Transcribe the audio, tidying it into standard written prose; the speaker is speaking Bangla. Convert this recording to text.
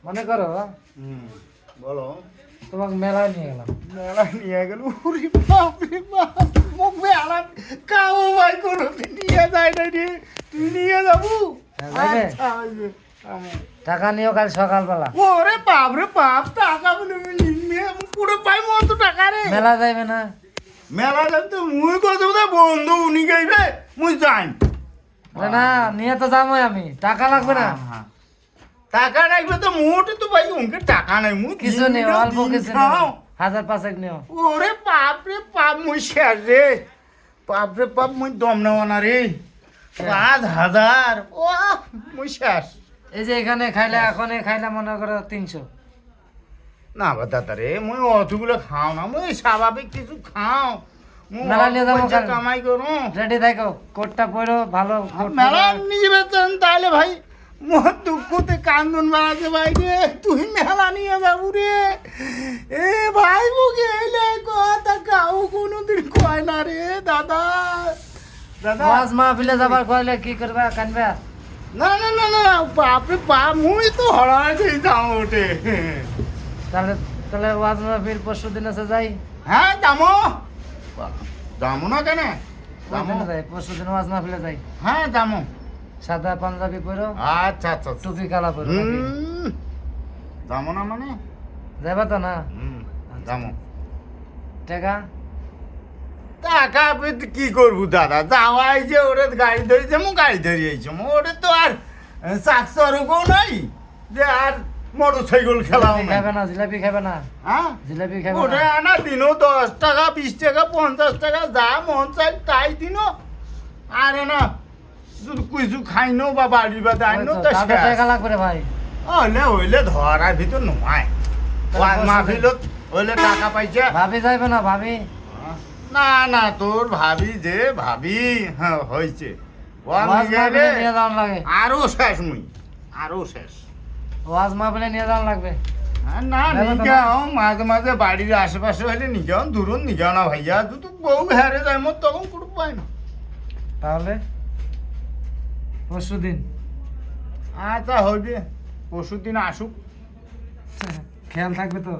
মনে করো বলো তোমাকে মেলায় নিয়ে গেলাম, মেলা নিয়ে গেল, ওরে বাপ রে বাপ, মুখ মেলা কাউ ভাই কোনোদিন নিয়ে যায় না রে, তুই নিয়ে যাবো? যাবে? আচ্ছা, হইবে। টাকা নিও কাল সকালবেলা। ওরে বাপ রে বাপ, টাকা বলে পুরো পাই মতো টাকা রে। মেলা যাইবে না? মেলা যাবে তো মুই কত বন্ধু উনি গাইবে, মুই যাই আরে না, নিয়ে তো যাবোই আমি, টাকা লাগবে না? টাকা রাখবে তো মোটে তো ভাই উনকে টাকা নাই, মুই কিছু নিও, অল্প কিছু নিও, 1000-5 নিও। ওরে বাপ রে বাপ, মুই শেষ রে, বাপ রে বাপ, মুই দম নেওয়া না রে, 5000, ও মুই শেষ। এই যে এখানে খাইলে, এখন খাইলে মনে করো 300। না বা দাদা রে, মুই অতগুলো খাও না, মুই স্বাভাবিক কিছু খাও, মুই মেলা নিয়ে যাবো অল্প পয়সা কাল। কামাই করো। রেডি থাকো, কোটটা পরো, ভালো কোট মেলা পরো। নিয়ে বেচেন তাহলে ভাই, মোর দুঃখতে কান্দন বাড়াছে ভাই রে, তুই মেলা নিয়ে যাবো রে। এ ভাই মুখে এলে কথা কাউ কোনোদিন কয় না রে দাদা। দাদা ওয়াজ মাহফিলে যাবার কইলে কি করবা, কানবা? না না না না, বাপরে বাপ, মুই তো হড়াইছে যাও ওঠে। তাহলে তাহলে ওয়াজ মাহফিল পরশু দিন আছে যাই। হ্যাঁ যাবো, যাবো না কেন, যাবো। পরশুদিন যাই, পরশু দিন ওয়াজ মাহফিলে যাই। হ্যাঁ যাবো। সাদা পাঞ্জাবি পরো, আচ্ছা আচ্ছা আচ্ছা। টুপি কালা পরো নাকি? যাবো না মানে? যাবা তো না? যাবো। টাকা টাকা পেতে কি করবো দাদা, যাওয়াই যে ওরে গাড়ি ধরেছে, মো গাড়ি ধরিয়েছে, ওরে তো আর চাকচরকও নাই যে আর মোটর সাইকেল খেলাও জিলাপি নাই। খাবে না? জিলাপি খাবে না? হ্যাঁ জিলাপি খাবে ওটা না? আনা দিনও 10 টাকা 20 টাকা 50 টাকা যা মন চাই তাই দিনও, আর না শুধু কিছু খাইনো বা বাড়ি বা দাইনো তো তাহলে টাকা লাগবে রে ভাই। হইলে হইলে ধরার ভিতর নয়, মাহফিলত হইলে টাকা পাইছে। ভাবি যাইবে না? ভাবি না না, তোর ভাবি যে ভাবি, হ্যাঁ হয়েছে, ওয়াজ মাহফিলে নিয়ে যাওয়ার লাগে। আরো শেষ মুই, আরো শেষ। ওয়াজ মাহফিলে নিয়ে যাওয়ার লাগবে। হ্যাঁ, না নিগাও মাঝে মাঝে বাড়ির আশেপাশে হইলে নিগাও, দূরত নিগাও না ভাইয়া, তুই বউ হারে যায় মত তখন কোনো পাই না। তাহলে পরশু দিন আচ্ছা হইবে, পরশু দিন আসুক। খেয়াল থাকবে তো?